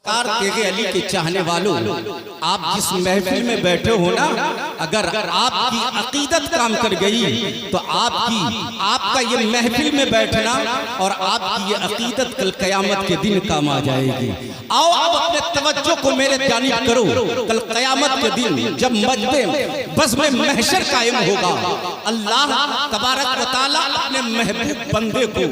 सरकार तेगे अली के चाहने वालों, आप जिस महफिल में बैठे हो ना, अगर आपकी अकीदत काम कर गई तो आपका ये महफिल में बैठना और आपकी ये अकीदत कल क़यामत के दिन काम आ जाएगी। आओ अब अपने तवज्जो को मेरे जानिब करो। कल क़यामत के दिन जब बज़्म महशर कायम होगा, अल्लाह तबारक व तआला अपने महबूब बंदे को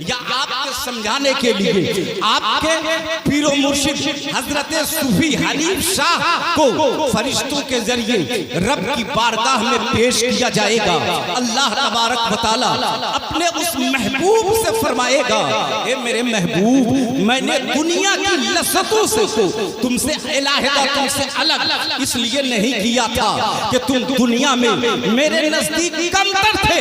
या आपके समझाने के लिए आपके पीरो मुर्शिद हजरत सूफी हनीफ शाह को फरिश्तों के जरिए रब की बारगाह में पेश किया जाएगा। अल्लाह तबारक व तआला अपने उस महबूब से फरमाएगा, ए मेरे महबूब, मैंने दुनिया की लज़्ज़तों से तुमसे इलाहिदा, तुमसे अलग इसलिए नहीं किया था कि तुम दुनिया में मेरे नजदीक कमतर थे,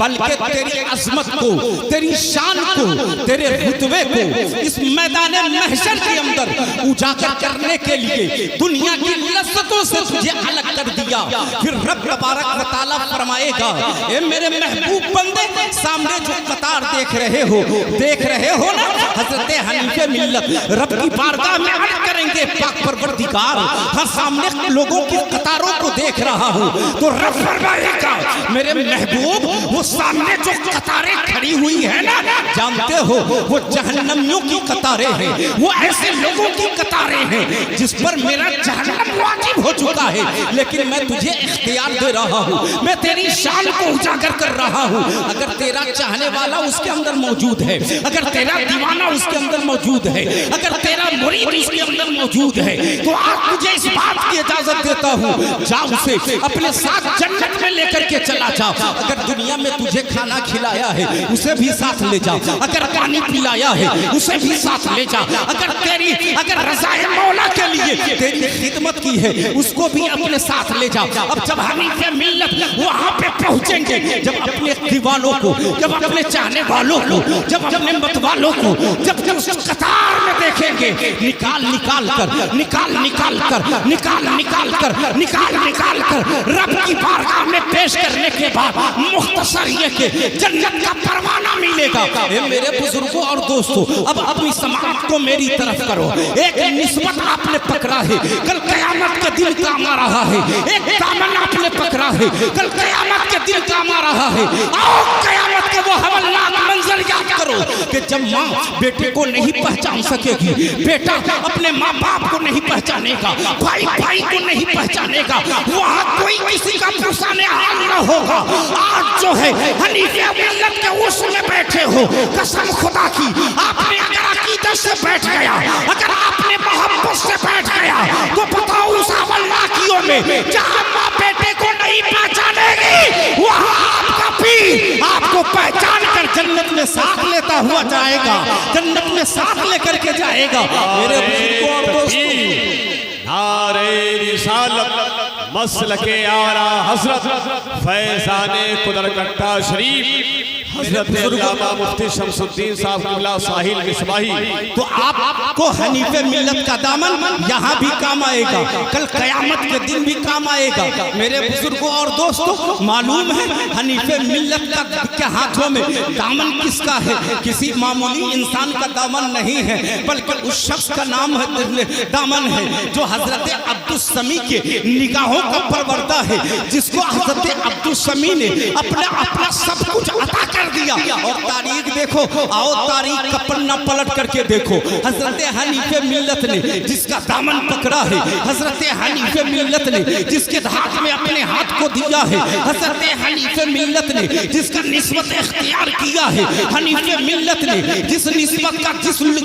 बल्कि तेरी अज़मत को, तेरी शान को, तेरे रुतबे को इस मैदान महशर के अंदर उजागर करने के लिए दुनिया की लज़्ज़तों से तुझे अलग कर दिया। फिर रब तबारक व तआला फरमाएगा, ए मेरे महबूब बंदे, सामने जो कतार देख रहे हो ना, हज़रत हनीफ़े मिल्लत रब की बारगाह में अर्ज़ करेंगे, पाक परवरदिगार, हर सामने लोगों की कतारों को देख रहा हूँ, तो रब फरमाएगा, मेरे महबूब, वो सामने जो कतारें खड़ी हुई है ना, जानते हो वो जहन्नमियों की कतारें हैं, वो ऐसे लोगों की कतारें हैं जिस पर मेरा जहन्नम वाजिब हो चुका है, लेकिन मैं तुझे इख्तियार दे रहा हूँ, मैं तेरी शान को उजागर कर रहा हूँ। अगर तेरा चाहने वाला उसके अंदर मौजूद है, अगर तेरा दीवाना उसके अंदर मौजूद है, अगर तेरा मुरीद उसके अंदर मौजूद है, तो आज मुझे इस बात की इजाजत देता हूँ, जा उसे अपने साथ जन्नत में लेकर के चला जा। अगर दुनिया में तुझे खाना खिलाया है उसे भी साथ ले जा, अगर पानी पिलाया है उसे भी साथ ले जा, अगर रज़ाए मौला के लिए तेरी खिदमत की है उसको भी अपने साथ ले जा। अब जब हनीफ़े मिल्लत वहां पे पहुंचेंगे, जब अपने दीवानों को, जब अपने चाहने वालों को, जब अपने मतवालों को जब उस कतार में देखेंगे, निकाल कर रब की बारगाह में पेश करने के बाद मुख्तसर ये के जन्नत का परवाना मिलेगा। मेरे बुजुर्गों और दोस्तों, अब अपनी समाअत को मेरी तरफ करो। एक निस्बत आपने पकड़ा है, कल क़यामत के दिन काम आ रहा है। एक दामन आपने पकड़ा है, कल क़यामत के दिन काम आ रहा है। आओ क़यामत के वो हवलनाक मंजर याद करो कि जब माँ बेटे को नहीं पहचान सकेगी, बेटा अपने माँ बाप को नहीं पहचानेगा, भाई भाई को नहीं पहचानेगा, वहाँ कोई किसी का पुरसाने हाल न होगा। आज जो है हनीफ़े मिल्लत के उस में बैठे हो, कसम खुदा की, आपने अगर अकीदत से बैठ गया, अगर आपने मोहब्बत से बैठ गया, तो बताओ उस अवल्लाकियों में जहाँ माँ बेटे को नहीं पहचानेगी, वहाँ आपका पीर आपको पहचान कर जन्नत में साथ लेता हुआ जाएगा, जन्नत में साथ लेकर के जाएगा। मेरे बुजुर्गों और दोस्तों, नारे रिसालत मसलके आला हज़रत फैज़ाने कुदरकट्टा शरीफ हज़रत अल्लामा मुफ्ती शमसुद्दीन साहब क़िबला साहिल मिसबाही। तो आपको हनीफ़े मिल्लत का दामन यहाँ भी काम आएगा, कल क़यामत के दिन भी काम आएगा। मेरे बुजुर्गों और दोस्तों, मालूम है हनीफ़े मिल्लत के हाथों में दामन किसका है? किसी मामूली इंसान का दामन नहीं है, बल्कि उस शख्स का नाम है, दामन है जो हज़रत अब्दुस समी के निगाहों का परवरदा है, जिसको हज़रत अब्दुस समी ने अपना सब कुछ अता कर दिया। और तारीख देखो, आओ तारीख का पन्ना पलट करके देखो, हज़रत हनीफ़े मिल्लत ने जिसका दामन पकड़ा है, हज़रत हनीफ़े मिल्लत ने जिसके हाथ में अपने हाथ को दिया है, हज़रत हनीफ़े मिल्लत ने जिसका निस्बत इख्तियार किया है, हनीफ़े मिल्लत ने जिस निस्बत का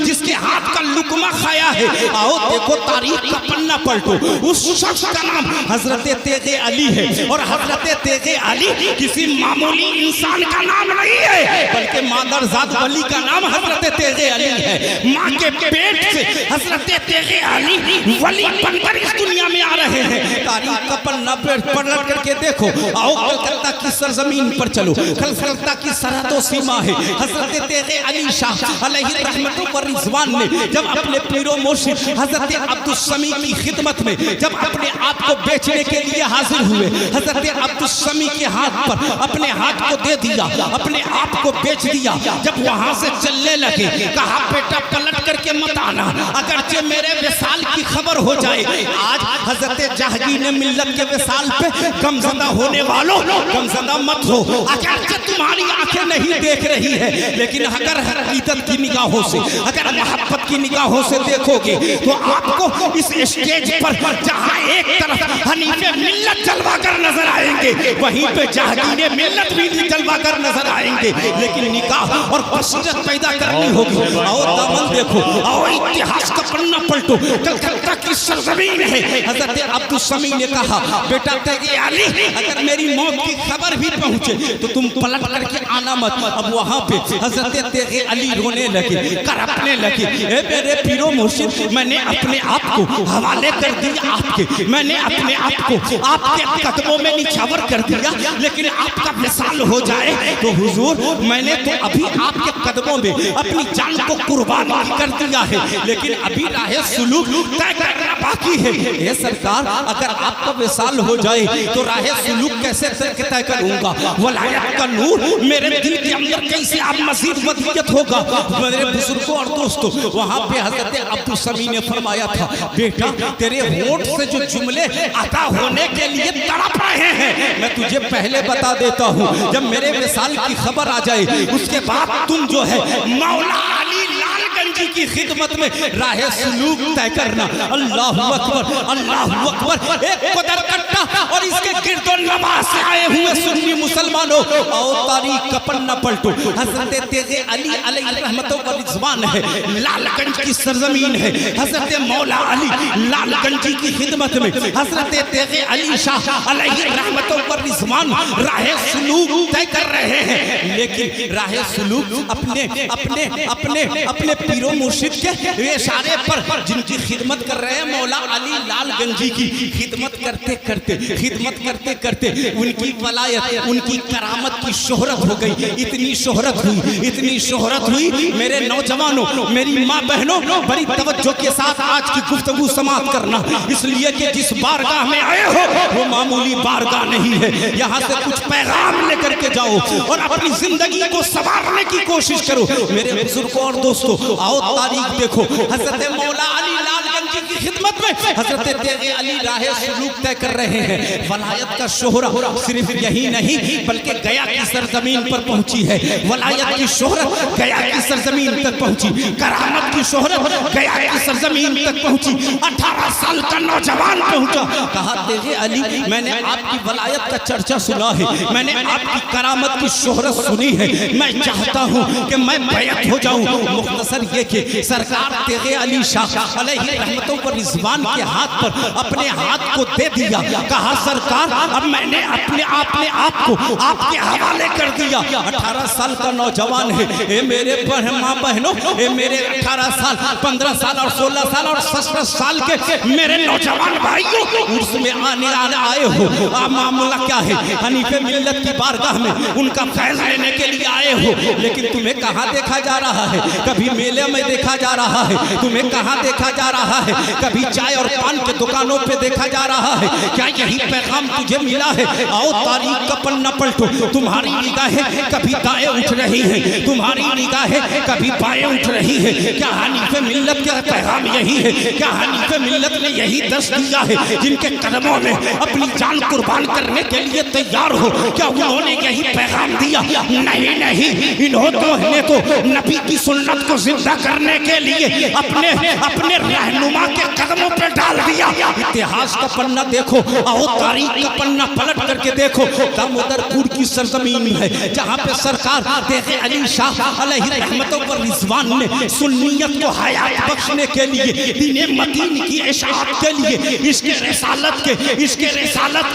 जिसके हाथ का लुकमा खाया है, आओ देखो तारीख का पन्ना पलटो, उस शख्स का नाम हज़रत तेगे अली है। और हज़रत तेगे अली किसी मामूली इंसान का नाम नहीं है, बल्कि मादरजाद वली का नाम हज़रत तेगे अली है। माँ के पेट से हज़रत तेगे अली वली बनकर इस दुनिया में आ रहे हैं। तारीख का पन्ना पलट करके देखो, आओ कलकत्ता की सरजमीन पर चलो, कलकत्ता की सरहदों सीमा है। हज़रत तेगे अली शाह अलैहि रहमतुल्लाह व रिज़वान ने जब अपने पीरो मुर्शिद हज़रत अब्दुस समी की खिदमत में जब अपने आप को बेचने के लिए हाजिर हुए, हज़रत अब्दुस समी के हाथ पर अपने हाथ को दे दिया, दिया, अपने आप को बेच दिया। जब वहां से चलने लगे कहा बेटा पलट करके मत आना, अगरचे मेरे विसाल की खबर हो जाए। आज हजरत जहांगीर ने मिल्लत के विसाल पे गमज़दा होने वालों गमज़दा मत हो। अगरचे तुम्हारी आंखें नहीं देख रही है, लेकिन अगर हकीकत की निगाहों से, अगर मोहब्बत की निगाहों से देखोगे तो आपको इस स्टेज पर जहां एक तरफ हनीफे मिल्लत जलवा कर नजर आएंगे, वहीं पे जहांगीर मिल्लत भी जलवा कर नजर आएंगे। लेकिन निकाह और बसीरत पैदा करनी होगी। आओ दामन देखो, आओ इतिहास का पन्ना पलटो। कलकत्ता की सरजमीन है। हजरत अब्दुल समी ने कहा बेटा तेगे अली, अगर मेरी मौत की खबर भी पहुंचे तो तुम पलट करके आना मत। अब वहां पे हजरत तेगे अली रोने लगे, करपने लगे। ए मेरे पीरो मुर्शिद, मैंने अपने आप को हवाले कर दिया आपके, मैंने अपने आप को आपके कदमों में निछावर कर दिया, लेकिन आपका विसाल हो जाए तो हुजूर मैंने तो अभी आपके कदमों में अपनी जान को कुर्बान कर दिया है, लेकिन अभी राहे सुलूक तय करना बाकी है। ये सरकार, अगर आपका विसाल हो जाए तो राहे सुलूक कैसे तय करूंगा? वलायत का नूर मेरे दिल के अंदर कैसे आप मजीद वदियत होगा? मेरे बुजुर्गों और दोस्तों, वहां पे हजरत अब्दुल समी ने फरमाया था बेटा तेरे होठ से जो जुमले अता होने के लिए तड़प रहे हैं, मैं तुझे पहले बता देता हूँ, जब मेरे विसाल की खबर आ जाए उसके बाद तुम जो है मौला अली लालगंजी की खिदमत में राहे सुलूक तय करना। अल्लाहु अकबर, अल्लाहु अकबर। एक कदर कट्टा और इसके गिरदो नमाज से आए हुए सुन्नी मुसलमानों, आओ तारीख का पन्ना पलटो। हजरत तेगे अली अलैहि रहमतुल्लाह व रिज़वान है, लालगंज की सरजमीन है। हजरत मौला अली लालगंजी की खिदमत में हजरत तेगे अली शाह अलैहि रहमतुल्लाह व रिज़वान राहे सुलूक तय कर रहे हैं। लेकिन राहे सुलूक अपने अपने अपने अपने पीरो मुर्शिद के इशारे पर जिनकी खिदमत कर रहे हैं, मौला अली लालगंजी की खिदमत करते करते खिदमत करते करते उनकी वलायत, उनकी करामत की शोहरत हो गई। इतनी शोहरत हुई, इतनी शोहरत हुई मेरे नौजवानों, मेरी माँ बहनों, बड़ी तवज्जो के साथ आज की गुफ्तगू समाप्त करना, इसलिए कि जिस बारगाह में आए हो वो मामूली बारगाह नहीं है। यहाँ से कुछ पैगाम लेकर के जाओ और अपनी जिंदगी को संवारने की कोशिश करो। मेरे बुजुर्गों और दोस्तों, आओ तारीख देखो। हजरत मौला अली लालगंजी की खिदमत में हजरत तेगे अली राहे सुलूक तय कर रहे हैं। वलायत का शोहरा सिर्फ यही नहीं बल्कि गया की सरजमीन पर पहुंची है। वलायत की शोहरत गया की सरजमीन तक पहुंची, करामत की शोहरत गया की सरजमीन तक पहुंची। 18 साल का नौजवान पहुंचा, कहा तेगे अली मैंने आपकी वलायत का चर्चा सुना है, मैंने आपकी करामत की शोहरत सुनी है, मैं चाहता हूँ कि मैं बैअत हो जाऊँ। मुख्तसर ये कि सरकार तेगे अली शाह अलैहि रहमतुल्लाह व रिज़वान के हाथ पर अपने हाथ को दे दिया। कहा सरकार अब मैंने अपने आप को आपके हवाले कर दिया। 18 साल का नौजवान है। ए मेरे माँ बहनों, ए मेरे 18 साल 15 साल और 16 साल और 17 साल के मेरे नौजवान भाइयों, उसमें आने आए हो। मामला क्या है? हनीफे मिल्लत की बारगाह में उनका फैज़ लेने के लिए आए हो, लेकिन तुम्हें कहाँ देखा जा रहा है? कभी मेले में देखा जा रहा है, तुम्हें कहाँ देखा जा रहा है? कभी चाय और पान के दुकानों पे देखा जा रहा है? क्या यही पैगाम तुझे मिला है? आओ तारीख का पन्ना पलटो। तुम्हारी निगाहें कभी दाएं उठ रही हैं, तुम्हारी निगाहें कभी बाएं उठ रही है। क्या हनीफे मिल्लत का पैगाम यही है? क्या हनीफे मिल्लत ने यही दर्श दिया है? जिनके कदमों में अपनी जान कुर्बान करने के लिए तैयार हो, क्या उन्होंने यही पैगाम दिया? नहीं नहीं, इन्होंने तो नबी की सुन्नत को जिंदा करने के लिए अपने अपने रहनुमा के कदमों पर डाल दिया। इतिहास का पन्ना देखो, आओ तारीख का पन्ना पलट करके देखो। दामोदरपुर की सरजमीन है जहाँ पे सरकार तेगे अली शाह अलैहि रहमतुल्लाह व रिज़वान ने सुन्नियत को हयात बख्शने के लिए, दीन मतीन की इशाअत के लिए, इसके रिसालत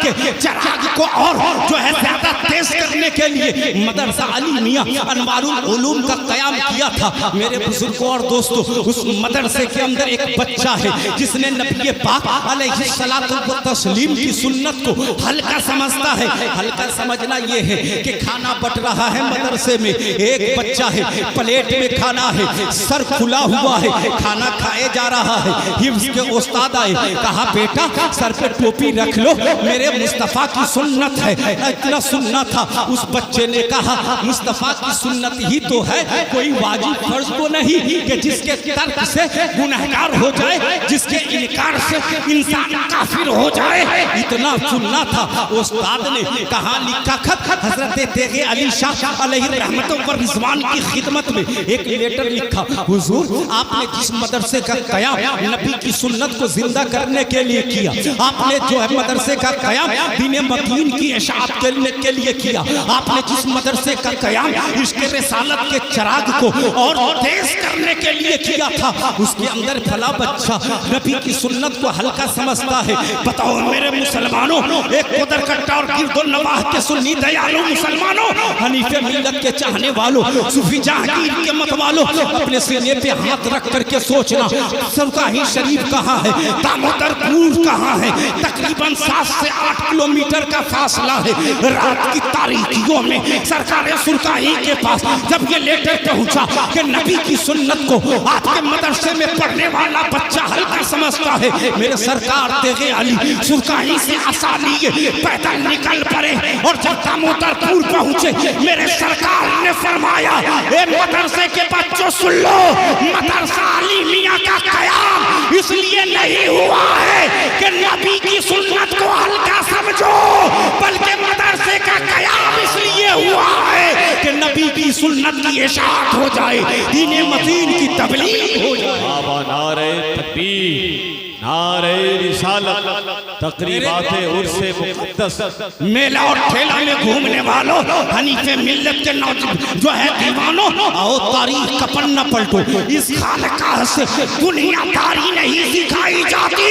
के चराग को और जो है ज्यादा तेज करने के लिए मदरसा अली मियां अनवारुल उलूम का कयाम किया था। मेरे बुजुर्गों और दोस्तों, उस मदरसे के अंदर एक बच्चा है जिसने नबी पाक अलैहि अलैहिस्सलातु व तस्लीम की सुन्नत को हल्का समझता है। हल्का समझना ये है कि खाना बट रहा है मदरसे में, एक बच्चा है, प्लेट में खाना है, सर खुला हुआ है, खाना खाए जा रहा है। हिफ्ज़ के उस्ताद आए, कहा बेटा सर पे टोपी रख लो, मेरे मुस्तफ़ा की सुन्नत है। इतना सुनना था। उस बच्चे ने कहा मुस्तफ़ा की सुन्नत ही तो है, कोई वाजिब फर्ज तो नहीं कि जिसके तर्क से गुनहगार हो जाए, जिसके इनकार से इंसान काफिर हो जाए। इतना सुनना था। उस्ताद ने कहा लिखा खत हजरत तेगे अली शाह अलैहि रहमत व रिज़वान की खिदमत में एक लेटर लिखा। हुजूर आपने जिस मदरसे का क़याम नबी की सुन्नत को जिंदा करने के लिए किया, आपने जो है मदरसे का क़याम दीन मतीन की इशाअत करने के लिए किया, आपने जिस मदरसे का क़याम इश्क़ रिसालत के चिराग को और तेज करने के लिए किया था, उसके अंदर भला बच्चा नबी की सुन्नत को हल्का समझता है। बताओ मेरे मुसलमानों, एक कुदर कट्टा और किरदुल नवाह के सुन्नी दयालु मुसलमानों, हनीफे मिल्लत के चाहने वालों, सूफी जहांगीर के मत वालों, अपने सीने पे हाथ रख करके सोचना सरकाही शरीफ कहाँ है, दामोदर कूर कहाँ है। तकरीबन 7 से 8 किलोमीटर का फासला है। रात की तारीकियों में सरकार सुरकाही के पास जब ये लेटर पहुंचा कि नबी की सुन्नत को आपके मदरसे में पढ़ने वाला बच्चा हल्का समझता है, मेरे सरकार तेगे अली सुरकाही से आसानी पैदल निकल पड़े और जब दामोदरपुर पहुंचे मेरे सरकार ने फरमाया, ए मदरसे के बच्चों सुन लो, मदरसा अली मियां का क़याम इसलिए नहीं हुआ है कि नबी की सुन्नत को हल्का समझो, बल्कि मदरसे का क़याम इसलिए हुआ है कि नबी की सुन्नत की इशाअत हो जाए, दीन मतीन की तबलीग हो जाए। बाबा नारे तकबीर, नारे रिसालत, तकरीबाते उर्से मुक़द्दस। मेला और ठेला में घूमने वालों, हनीफे मिल्लत के जो है दीवानों, आओ तारीख का पन्ना पलटो। इस खानकाह से दुनियादारी नहीं सिखाई जाती,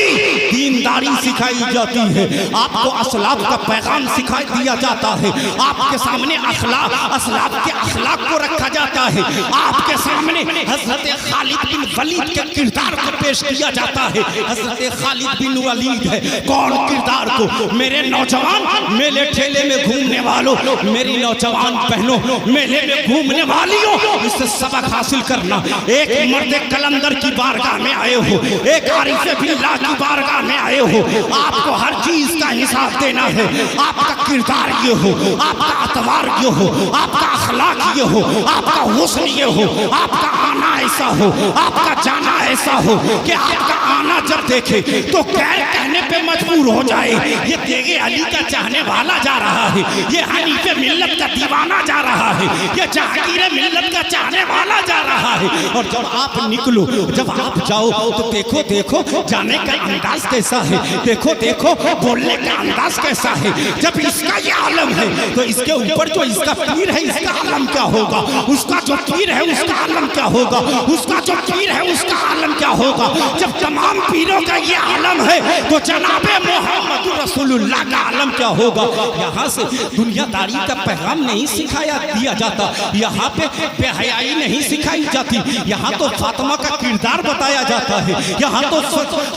दीनदारी सिखाई जाती है। आपको असलाफ का पैगाम सिखा दिया जाता है, आपके सामने असलाफ के अखलाक को रखा जाता है, आपके सामने हजरत खालिद बिन वलीद के किरदार को पेश किया जाता है। हजरत खालिद बिन वलीद है कौन किरदार को, मेरे नौजवान मेले ठेले में घूमने वालों, मेरी नौजवान बहनों मेले में घूमने वालियों, इससे सबक हासिल करना। एक मर्द कलंदर की बारगाह में आए हो, एक आरिफ बिल्लाह की बारगाह में आए हो, आपको हर चीज का हिसाब देना है। आपका किरदार ये हो, आपका अतवार ये हो, आपका अखलाक ये हो, आपका हुस्न ये हो, आपका आना ऐसा हो, आपका जाना ऐसा हो कि आपका आना जब देखे तो गैर कहने पे मजबूर हो जाए, ये तेगे अली का चाहने वाला जा रहा है, ये हनीफे मिल्लत का दीवाना जा रहा है, ये जहांगीर मिल्लत का चाहने वाला जा रहा है। और जब आप निकलो, जब आप जाओ तो देखो देखो जाने का अंदाज कैसा है, देखो देखो बोलने का अंदाज कैसा है। जब इसका ये आलम है तो इसके ऊपर जो इसका पीर है इसका आलम क्या होगा, उसका जो पीर है उसका आलम क्या होगा, उसका जो पीर है उसका आलम क्या होगा। जब तमाम पीरों का ये आलम है तो जनाबे मोहम्मद रसूलुल्लाह का आलम क्या होगा। यहाँ से दुनियादारी का पैगाम नहीं सिखाया दिया जाता, यहाँ पे बेहयाई नहीं सिखाई जाती, यहाँ तो फातिमा का किरदार बताया जाता है, यहाँ तो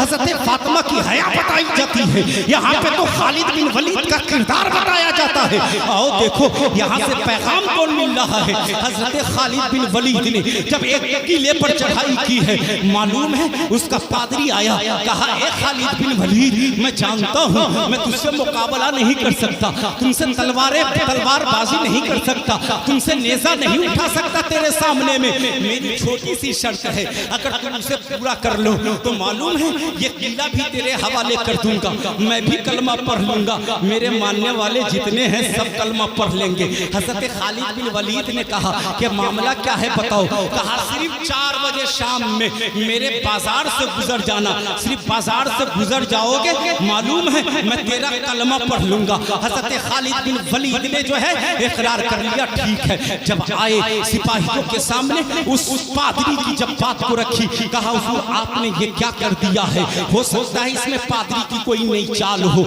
हज़रत फातिमा की हया बताई जाती है, यहाँ पे तो खालिद बिन वलीद का किरदार बताया जाता है। आओ देखो यहाँ से पैगाम कौन मिल रहा है। हज़रत खालिद बिन वलीद ने जब एक किले पर चढ़ाई की है, मालूम है उसका पादरी आया, कहा ए खालिद बिन वलीद, मैं जानता हूँ मैं तुझसे मुकाबला नहीं कर सकता, तुमसे तलवारबाजी नहीं कर सकता, तुमसे नेज़ा नहीं उठा सकता तेरे सामने में, मेरी छोटी सी शर्त है, अगर तुम उसे पूरा कर लो तो मालूम है ये किला भी तेरे हवाले कर दूंगा, मैं भी कलमा पढ़ लूंगा, मेरे मानने वाले जितने हैं सब कलमा पढ़ लेंगे। हज़रत खालिद बिन वलीद ने कहा कि मामला क्या है बताओ। कहा सिर्फ 4 बजे शाम में मेरे बाजार से गुजर जाना, सिर्फ बाजार से गुजर जाओगे, मालूम है मैं तेरा कलमा पढ़ लूंगा। हज़रत खालिद बिन वलीद ने जो है इकरार कर लिया, ठीक है। जब आए सिपाहियों के सामने उस पादरी की जब बात को रखी, कहा हुजूर आपने ये क्या कर दिया है, हो सकता है इसमें पादरी की कोई नई चाल हो,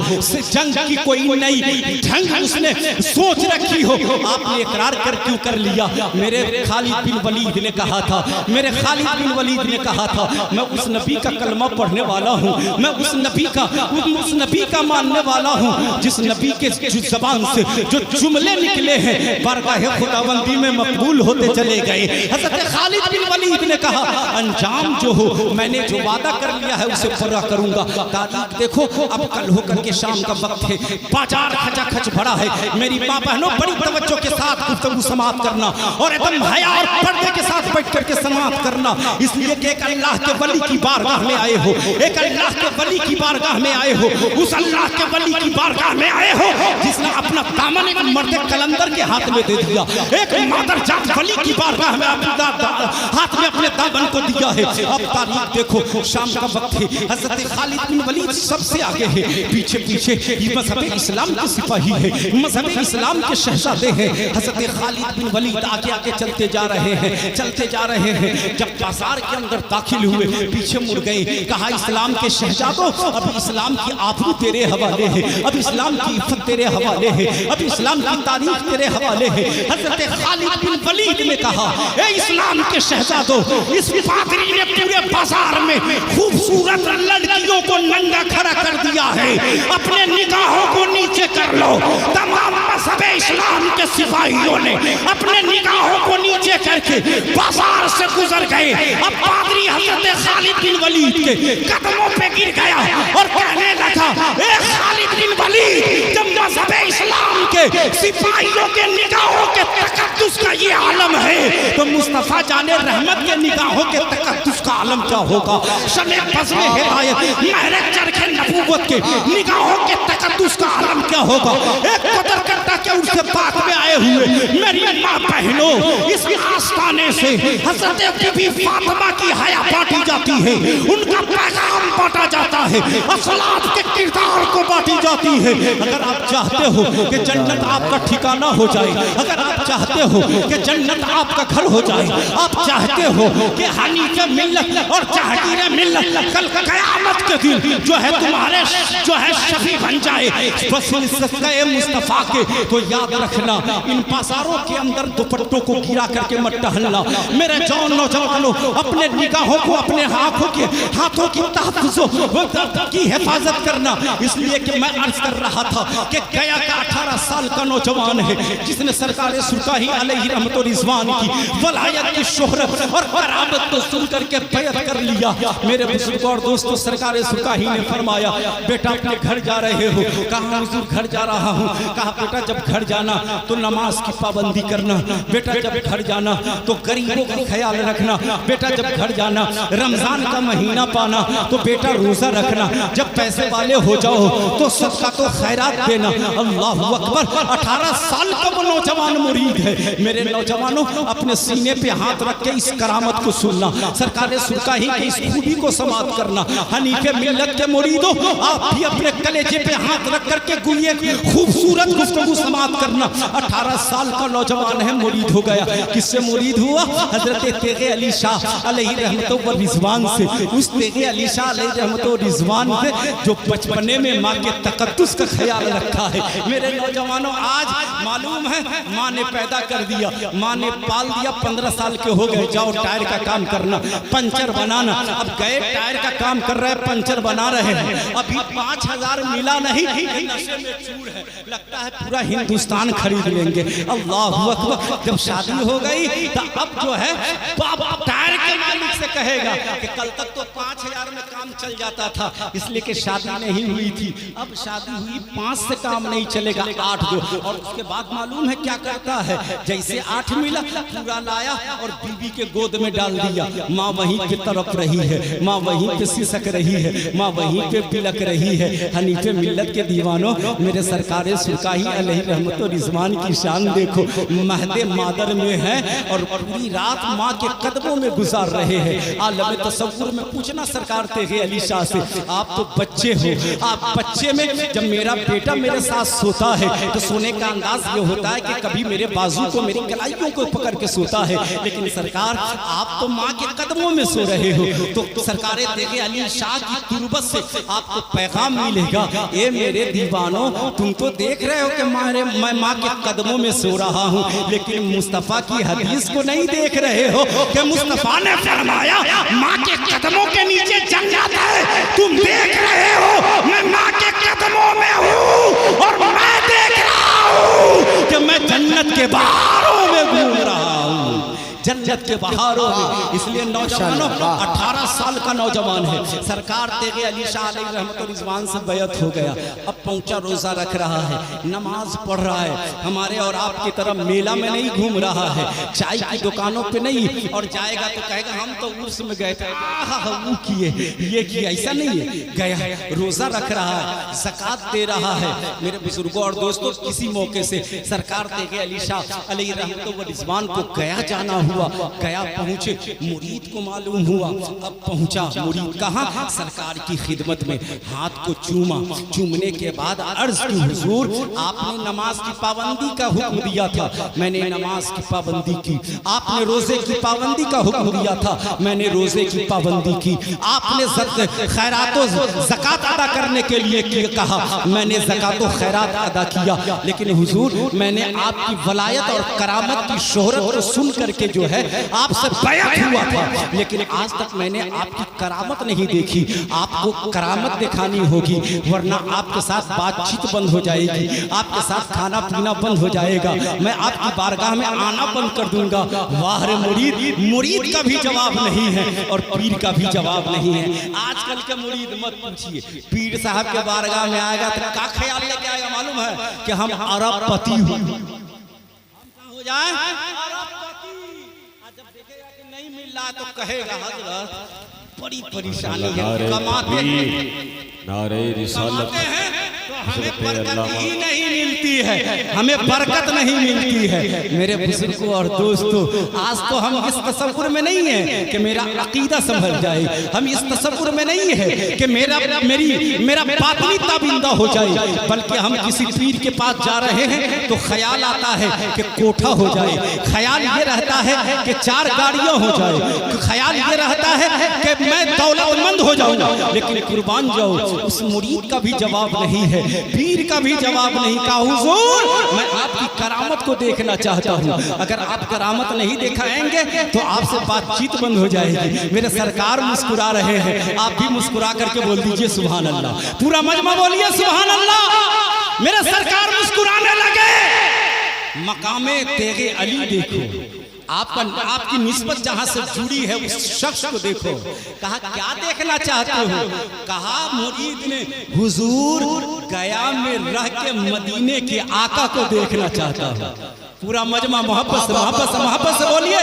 जंग की कोई नई ढंग उसने सोच रखी हो, आपने इकरार कर क्यों कर लिया। मेरे खालिद बिन वलीद ने कहा था, मेरे खालिद बिन वलीद ने कहा था मैं उस नबी का कलमा पढ़ने वाला हूँ, मैं उस नबी का मानने वाला हूँ जिस नबी के ज़बान से जो जुमले निकले हैं बारगाह खुदाबंदी में मकबूल होते चले गए। हज़रत खालिद बिन वलीद ने कहा अंजाम जो हो, मैंने जो वादा कर लिया है उसे पूरा करूंगा। तारीख देखो, अब कल होकर के शाम का वक्त है, बाजार खचाखच भरा है। मेरी माँ बहनों बड़ी तवज्जो के साथ गुफ्तगू समाप्त करना और एकदम हया और पर्दे के साथ बैठ करके समाप्त करना, इसलिए कि एक अल्लाह के वली की बारगाह में आए हो, एक अल्लाह के वली की बारगाह में आए हो, उस अल्लाह के वली की बारगाह में आए हो जिसने अपना दामन एक मर्द कलंदर के हाथ में दे दिया, एक मादर जात वली की बारगाह में हाथ में अपने दामन को दिया है। अब तारीख देखो, शाम का वक्त है, हज़रत खालिद बिन वलीद सबसे आगे है, पीछे पीछे मज़हब इस्लाम के सिपाही है, मज़हब इस्लाम के शहजादे हैं। हज़रत खालिद बिन वलीद आगे आगे चलते जा रहे हैं, चलते जा रहे हैं। जब बाजार के अंदर दाखिल हुए, पीछे मुड़ गए, कहा इस्लाम के शहजादों, अब इस्लाम की आबरू तेरे हवाले है, अब इस्लाम की इज्जत तेरे हवाले है, अब इस्लाम की तारीफ तेरे हवाले है। हज़रत खालिद बिन वलीद ने कहा ए इस्लाम के शहजादों, इस पादरी ने पूरे बाजार में खूबसूरत लड़कियों को नंगा खड़ा कर दिया है, अपने निगाहों को नीचे कर लो। तमाम मज़हब इस्लाम के सिपाहियों ने अपने निगाहों को नीचे करके बाजार से गुजर गए। अब पादरी हज़रत खालिद बिन वलीद के कदमों पे गिर गया और कहने लगा ए खालिद बिन वलीद, जब मज़हब इस्लाम के सिपाहियों के निगाहों के तकद्दुस का ये आलम है तो मुस्तफ़ा जाने रहमत के निगाहों के तकद्दुस का आलम क्या होगा। शमे बज़्म हिदायत महरे चरखे नबूवत के निगाहों के तकद्दुस का आलम क्या होगा। एक कदर करता के उनसे बात में आए हुए मेरी माँ बहनों, इस आस्थाने से हज़रत बीबी फातिमा की हया बांटी जाती है, उनका पैगाम बांटा जाता है, असलात के किरदार को बांटी जाती है। अगर आप चाहते हो कि जन्नत आपका ठिकाना हो जाए, अगर आप चाहते हो कि जन्नत आपका घर हो जाए, आप चाहते हो कि हनीफे मिल्लत और जहांगीर मिल्लत कल क़यामत के दिन जो है तुम्हारे जो है शफी बन जाए बस सदक़े मुस्तफ़ा के, तो याद रखना इन बाजारों के अंदर दुपट्टों को गिरा करके मत टहलना। मेरे नौजवानों, अपने निगाहों को अपने हाथों की तहफ़्फ़ुज़ की हिफाजत करना। इसलिए कि मैं अर्ज कर रहा था कि गया का 18 साल का नौजवान है जिसने सरकार सुरकाही अलैहि रहमत व रिज़वान की वलायत की शोहरत और करामत को सुन करके बैत कर लिया। मेरे बुजुर्गों और दोस्तों, सरकार सुरकाही ने फरमाया बेटा अपने घर जा रहे हो? कहा हुजूर घर जा रहा हूँ। कहा बेटा जब घर जाना तो नमाज की पाबंदी करना, बेटा जब घर जाना तो गरीबों का ख्याल रखना, बेटा जब घर जाना रमजान का महीना पाना तो बेटा रोजा रखना, जब पैसे वाले हो जाओ तो सदका तो खैरात देना। अल्लाह अकबर। 18 साल का वो नौजवान मुरीद है। मेरे नौजवानों, अपने सीने पे हाथ रख के इस करामत को सुनना, सरकार सुरकाही की इस खूबी को समाप्त करना। हनीफे मिल्लत के मुरीदों, आप भी अपने कलेजे पे हाथ रख करके गुलिये खूबसूरत गुफ्तगू समाप्त करना। 18 साल का नौजवान है, मुरीद हो गया। किससे मुरीद हुआ? हजरत तेगे अली शाह अलैहि रहमत व रिज़वान से। उस तेगे अली शाह अलैहि रहमत व रिज़वान से जो बचपने में माँ के तकद्दुस का ख्याल रखा है। मेरे नौजवानों, आज मालूम है माँ ने पैदा कर दिया, माँ ने पाल दिया, 15 साल के हो गए, जाओ टायर का काम करना, पंचर बनाना। अब गए टायर का काम कर रहे हैं, पंचर बना रहे हैं, अभी 5000 मिला नहीं, नशे में चूर है, लगता है पूरा हिंदुस्तान खरीद लेंगे। अल्लाह अकबर। जब शादी हो गई तो अब जो है बाप टायर के मालिक से कहेगा कि कल तक तो 5000 में काम चल जाता था, इसलिए कि शादी नहीं हुई थी। अब शादी हुई, 5 से काम नहीं चलेगा, 8 दो। और उसके बाद मालूम है क्या करता है? जैसे 8 मिला पूरा लाया और बीवी के गोद में डाल दिया। माँ वहीं पे तड़प रही है, माँ वहीं पे सिसक रही है, माँ वहीं पे बिलक रही है। हनीफे मिल्लत के दीवानों, मेरे सरकार सुरकाही अलैहि रहमत व रिज़वान की शान देखो, महदे मादर में है और पूरी रात माँ के कदमों में गुजार रहे हैं। आलम तसव्वुर में पूछना सरकार तेगे अली शाह से, आप तो बच्चे हो, आप बच्चे में जब मेरा बेटा मेरे साथ सोता है तो सोने का अंदाज ये होता है कि कभी मेरे बाजू को, मेरी कलाइयों को पकड़ के सोता है, लेकिन सरकार आप तो माँ के कदमों में सो रहे हो। तो सरकार तेगे अली शाह की तुरबत से आपको पैगाम मिलेगा, ए मेरे दीवानों, तुम तो देख रहे हो कि मैं माँ के कदमों में सो रहा हूँ, लेकिन मुस्तफ़ा की हदीस को नहीं देख रहे हो कि मुस्तफ़ा ने फरमाया माँ के कदमों के नीचे जन्नत है। के बहारों में घूम रहा हूँ, जन्नत के बहारों में। इसलिए नौजवानों, 18 साल का नौजवान है, सरकार तेगे अली शाह अलैहि रहमत व रिज़वान से बैत हो गया, अब पहुंचा, रोजा रख रहा है, नमाज पढ़ रहा है, हमारे और आपकी तरह मेला में नहीं घूम रहा है, चाय की दुकानों पे नहीं, और जाएगा तो कहेगा हम तो उर्स में गए थे, वो किए ये किया, ऐसा नहीं है। गया, रोजा रख रहा है, ज़कात दे रहा है। मेरे बुजुर्गों और दोस्तों, किसी मौके से सरकार तेगे अली शाह अलैहि रहमत व रिज़वान को गया जाना हुआ, गया पहुंचे, मुरीद को मालूम हुआ, अब पहुंचा मुरीद कहाँ, सरकार की खिदमत में, हाथ को चूमा, चूमने के बाद अर्ज की, हुजूर आपने नमाज की पाबंदी का हुक्म दिया था, मैंने नमाज की पाबंदी की, आपने रोजे की पाबंदी का हुक्म दिया था, मैंने रोजे की पाबंदी की, आपने खैरात ज़कात अदा करने के लिए कहा, मैंने ज़कात व खैरात अदा किया, लेकिन हुजूर मैंने आपकी वलायत और करामत की शोहरत को सुन करके जो है आपसे बैत हुआ था, लेकिन आज तक मैंने आपकी करामत नहीं देखी, आपको करामत दिखानी होगी, वरना आपके साथ बातचीत बंद हो जाएगी, आपके साथ खाना पीना बंद हो जाएगा, मैं आपकी बारगाह में आना बंद कर दूंगा। वाह रे मुरीद, मुरीद का भी जवाब नहीं है और पीर का भी जवाब नहीं है। आजकल के मुरीद मत पूछिए, पीर साहब के बारगाह में आएगा तो क्या ख्याल लेके आएगा मालूम है कि हम अरबपति हो जाए, नहीं मिल रहा तो कहेगा हजरत बड़ी परेशानी है, कमाते हैं, नारे रिसालत हैं तो हमें बरकत ही नहीं मिलती है, हमें बरकत नहीं मिलती है। मेरे बुजुर्गों और दोस्तों, आज तो हम इस तसव्वुर में नहीं है कि मेरा अकीदा संभल जाए, हम इस तसव्वुर में नहीं है कि मेरा बातिनी ताबिंदा हो जाए, बल्कि हम किसी पीर के पास जा रहे हैं तो ख्याल आता है कि कोठा हो जाए, ख्याल ये रहता है कि 4 गाड़ियां हो जाए, ख्याल ये रहता है कि मैं दौलतमंद हो जाऊं, लेकिन कुर्बान जाऊं, उस मुरीद का भी जवाब नहीं है, पीर का भी जवाब नहीं। कहा हुजूर मैं आपकी करामत को देखना चाहता हूँ, अगर आप करामत नहीं दिखाएंगे तो आपसे बातचीत बंद हो जाएगी। मेरे सरकार मुस्कुरा रहे हैं, आप भी मुस्कुरा करके बोल दीजिए सुभान अल्लाह, पूरा मजमा बोलिए सुभान अल्लाह। मेरे सरकार मुस्कुराने लगे, मकामे तेगे अली देखो, आपकी निस्बत जहां से जुड़ी है उस शख्स को देखो। कहा क्या देखना चाहते हो? कहा मुरीद ने हुजूर गया में रह के मदीने के आका को देखना चाहता हूं। पूरा मजमा मोहब्बत से बोलिए,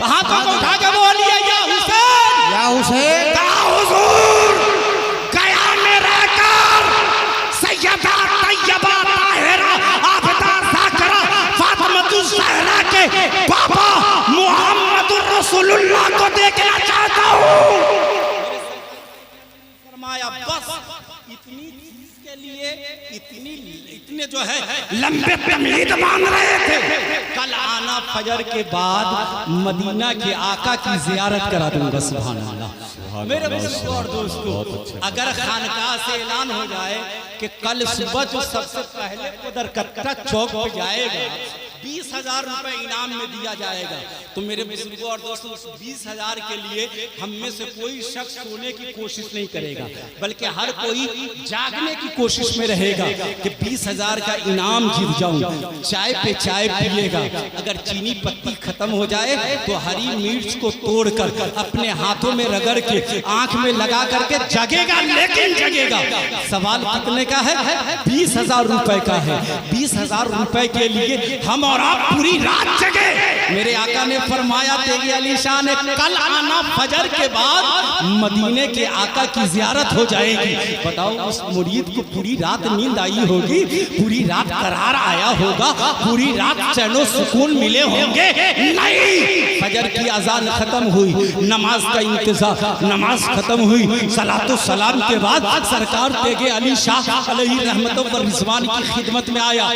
हाथों को उठा के बोलिए या हुसैन, या हुसैन। कहा हुजूर गया में रहकर सैयदा तैयबा ताहिरा आबदा ज़ाकिरा फातिमा ज़हरा के बाबा मुहम्मदुर रसूलुल्लाह को देखना चाहता हूँ। फरमाया बस इतनी चीज के लिए इतने जो है लंबे तमहीद मान रहे थे, कल आना फजर के बाद मदीना के आका की जियारत करा दूंगा। सुभान अल्लाह। मेरे बुजुर्गों और दोस्तों, अगर खानकाह से ऐलान हो जाए कि कल सुबह जो सबसे पहले उधर कट्टा चौक पे जाएगा 20,000 रुपए इनाम में दिया जाएगा, तो मेरे बुजुर्गों और दोस्तों 20,000 के लिए हम में से कोई शख्स सोने की कोशिश नहीं करेगा, बल्कि हर कोई जागने की कोशिश में रहेगा कि 20,000 का इनाम जीत जाऊं। चाय पे चाय पिएगा, अगर चीनी पत्ती खत्म हो जाए तो हरी मिर्च को तोड़कर अपने हाथों में रगड़ के आंख में लगा करके जगेगा, लेकिन जगेगा। सवाल कितने का है? 20,000 रुपए का है। 20,000 रुपए के लिए हम और आप पूरी रात जगे। मेरे आका ने फरमाया, तेगी अली शाह ने, कल आना फजर के बाद मदीने के आका की जियारत हो जाएगी। बताओ उस मुरीद को पूरी रात नींद आई होगी, पूरी रात करार आया होगा, पूरी रात चैनो सुकून मिले होंगे? नहीं। फजर की अजान खत्म हुई, नमाज का इंतजार, नमाज खत्म हुई, सलातो सलाम के बाद सरकार तेगे अली शाह अलैहि रहमतुल्लाह व रिज़वान की खिदमत में आया,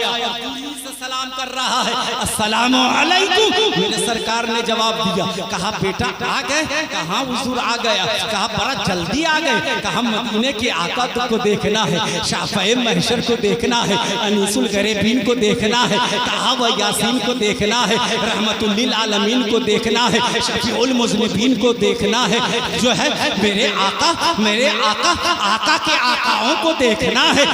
सलाम कर रहा है, अस्सलामु अलैकुम। मेरे सरकार ने जवाब दिया, कहा बेटा आ गए? कहा हुजूर आ गया। कहा बड़ा जल्दी आ गए? कहा मदीने के आका को देखना है, शाफ़ए महशर को देखना है, अनीसुल गरीबीन को देखना है, कहा व यासीन को देखना है, रहमतुल लिल आलमीन को देखना है, शफीउल मुज़निबीन को देखना है, जो है मेरे आका आका के आकाओं को देखना है,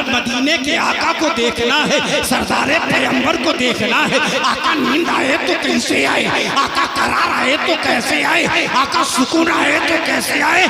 मदीने के आका को देखना है, सरदार पैगंबर को देखना है। आका नींद आए तो कैसे आए, आका करार आए तो कैसे आए, आका सुकून आए तो कैसे आए।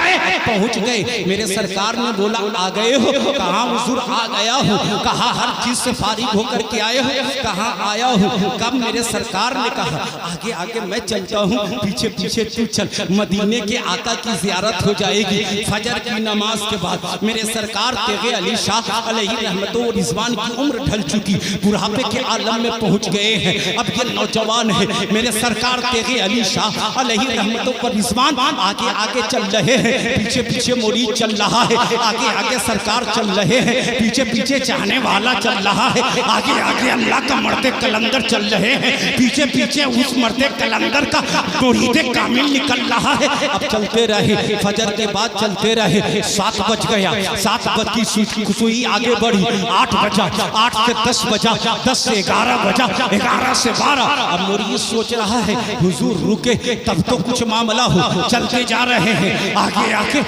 पहुंच गए, मेरे सरकार ने बोला आ गए हो, कहाँ हुजूर आ गया हूँ, कहा हर चीज से फारिग होकर के आए हो, कहाँ आया हूँ। कब मेरे सरकार ने कहा आगे आगे मैं चलता हूँ, पीछे पीछे तू चल, मदीने के आका की ज़ियारत हो जाएगी। फजर की नमाज के बाद मेरे सरकार तेगे अली शाह अलैहि रहमतो व रिजवान की उम्र ढल चुकी, बुढ़ापे के आलम में पहुंच गए हैं। अब ये नौजवान है, मेरे सरकार तेगे अली शाह अलैहि रहमतो व रिजवान आगे आगे चल रहे हैं, पीछे पीछे मुरीद चल रहा है, आगे आगे सरकार चल रहे हैं, पीछे पीछे चाहने वाला चल रहा है, आगे आगे अल्लाह का मर्दे कलंदर चल रहे हैं, पीछे पीछे उस मर्दे कलंदर का मुरीद कामिल निकल रहा है। अब चलते रहे, फजर के बाद चलते रहे, 7 बज गया, 7 बज की सुई आगे बढ़ी, 8 बजा, 8 से 10 बजा, 10 से 11 बजा, 11 से 12। अब मुरीद सोच रहा है हुजूर रुके तब तो कुछ मामला हो। चलते जा रहे हैं, आगे आगे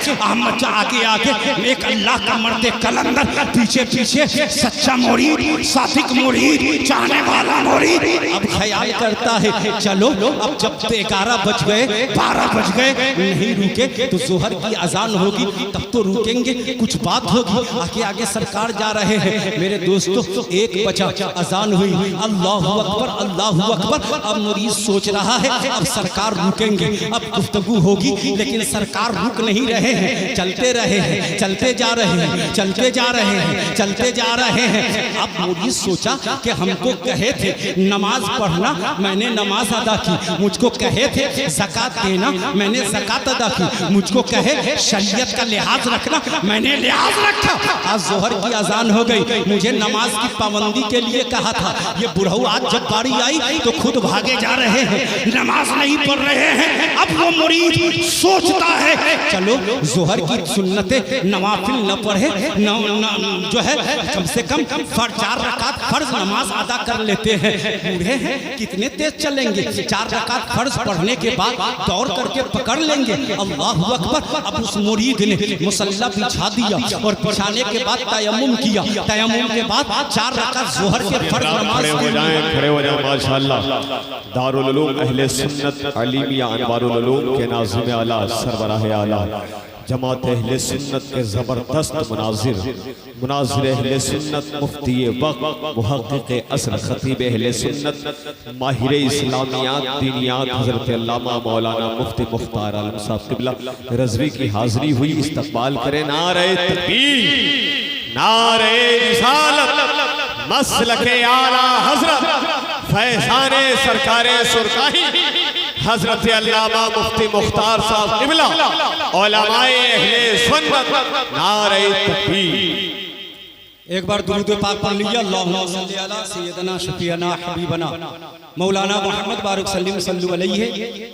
आगे आगे एक अल्लाह का मर्दे कलंदर, पीछे पीछे सच्चा मुरीद, सादिक मुरीद, चाहने वाला मुरीद। अब ख्याल करता है चलो अब जब 11 बज गए, 12 बज गए, नहीं रुके तो जोहर की अजान होगी, तब तो रुकेंगे, कुछ बात होगी। आगे आगे सरकार जा रहे हैं। मेरे दोस्तों 1 बजा, अजान हुई, अल्लाहु अकबर, अल्लाहु अकबर। अब मुरीद सोच रहा है अब सरकार रुकेंगे, अब गुफ्तगू होगी, लेकिन सरकार रुक नहीं रहे हैं, चलते रहे हैं, चलते जा रहे हैं, चलते जा रहे हैं, चलते जा रहे हैं। अब मुरीद सोचा कि हमको कहे थे नमाज पढ़ना, मैंने नमाज अदा की, मुझको कहे थे ज़कात देना, मैंने ज़कात अदा की, मुझको कहे शरीयत का लिहाज रखना, मैंने लिहाज रखा। आज जोहर की अजान हो गई, मुझे नमाज की पाबंदी के लिए कहा था, ये बुढ़ऊ आज जब बारी आई तो खुद भागे जा रहे हैं, नमाज नहीं पढ़ रहे हैं। अब वो मुरीद सोचता है चलो जोहर की सुन्नते नवाफिल न पढ़े, जो है कम से कम 4 रकात फर्ज नमाज अदा कर लेते हैं। बूढ़े हैं कितने तेज चलेंगे, 4 रकात फर्ज पढ़ने के बाद दौड़ करके पकड़ लेंगे। अल्लाहु अकबर। अब उस मुरीद ने मुसल्ला बिछा दिया और बिछाने के बाद तयम्मुम किया, तयम्मुम के बाद 4 रकात जोहर के फर्ज नमाज। खड़े हो जाएं माशाअल्लाह। दारुल उलूम अहले सुन्नत अलीमिया अनवारुल उलूम के नाज़िम आला सरबराह आला जमात अहले सुन्नत के ज़बरदस्त मुनाज़िर अहले सुन्नत, मुफ्ती वक्त, मुहक़्क़िक़ असर, ख़तीब अहले सुन्नत, माहिर इस्लामियात दीनियात हज़रत अल्लामा मौलाना मुफ्ती मुख्तार आलम साहब क़िबला रज़वी की हाज़िरी हुई। इस्तक़बाल करें नारे तकबीर, नारे रिसालत, मसलके आला हज़रत फैज़ाने सरकारे सुरकाही हजरत अल्लामा मुफ्ती मुख्तार साहब क़िबला उलमाए अहले सुन्नत, नारे तकबीर। एक बार दुरूद पाक पढ़ लीजिए। अल्लाहुम्मा सल्ली अला सय्यदना शफीअना हबीबना मौलाना मोहम्मद बारुक सल्लल्लाहु अलैहि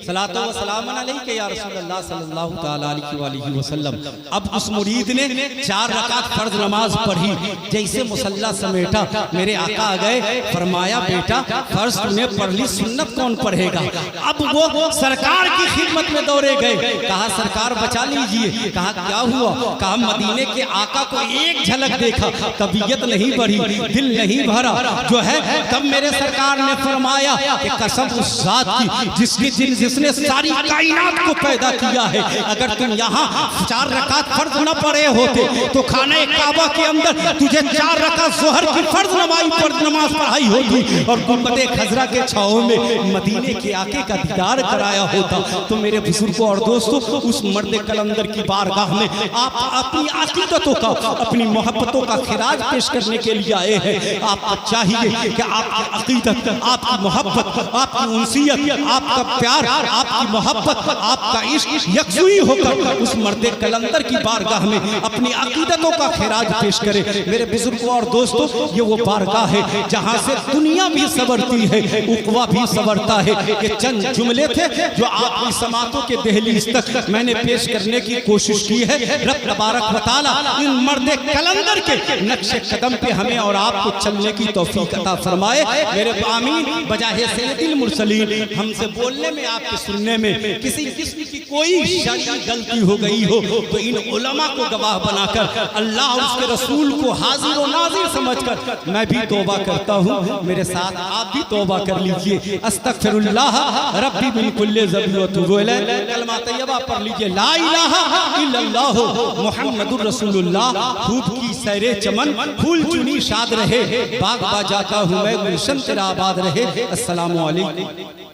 सलातो व सलामन अलैहि या रसूलल्लाह सल्लल्लाहु तआला अलैहि वसल्लम। अब उस मुरीद ने 4 रकात फर्ज नमाज पढ़ी, जैसे मुसल्ला समेटा मेरे आका आ गए, फरमाया बेटा फर्ज तूने पढ़ ली, सुन्नत कौन पढ़ेगा। अब वो सरकार की खिदमत में दौड़े गए, कहा सरकार बचा लीजिए। कहा क्या हुआ, कहा मदीने के आका को एक झलक देखा, तबीयत नहीं बढ़ी, दिल नहीं भरा, जो है तब मेरे सरकार ने फरमाया कि कसम उस जात की जिसने सारी कायनात को पैदा किया है, अगर तुम यहाँ 4 रकात फर्ज न पढ़े होते तो खाने काबा के अंदर तुझे 4 रकात जोहर की फर्ज नमाज पढ़ाई होती और गुंबदे खजरा के छाओं में मदीने के आके का दीदार कराया होता। तो मेरे बुजुर्गों और दोस्तों, उस मर्द कलंदर की बारगाह में आप अपनी अकीदतों का, अपनी मोहब्बतों का खिराज पेश करने के लिए आए हैं। आपको चाहिए कि आपकी अकीदत, आपकी मोहब्बत, आपकी उनसियत, आपका प्यार, आपकी मोहब्बत, आपका इश्क यकसुई होकर उस मर्द कलंदर की बारगाह में अपनी अकीदतों का खिराज पेश करे। मेरे बुजुर्गों और दोस्तों, ये वो बारगाह है जहाँ से दुनिया भी संवरती है, उक़वा भी संवरता है। ये चंद जुमले थे जो आपकी समातों के दहलीज तक मैंने पेश करने की कोशिश की है। रब तबारक व तआला इन मर्द कलंदर के नक्श कदम पे हमें और आपको चलने की तौफीक अता फरमाए। मेरे आमीन। बजाहे सैयदुल मुरसलीन, हमसे बोलने में, आपके सुनने में किसी किस्म की कोई गलती हो गई हो तो इन उलमा को गवाह बनाकर अल्लाह और उसके रसूल को हाजिर और नाजिर समझकर मैं भी तौबा करता हूँ। मेरे साथ आप भी तौबा कर लीजिए। अस्तगफिरुल्लाह रब्बी मिन कुल्ली ज़ंबि व अतूबु इलैह। कलमा तैयबा पढ़ लीजिए, ला इलाहा इल्लल्लाह मुहम्मदुर रसूलुल्लाह। खूब की सैरे चमन, फूल चुनी शाद रहे, बाग बाजाता हूँ मैं, गुलशन तेरा आबाद रहे। अस्सलामु अलैकुम।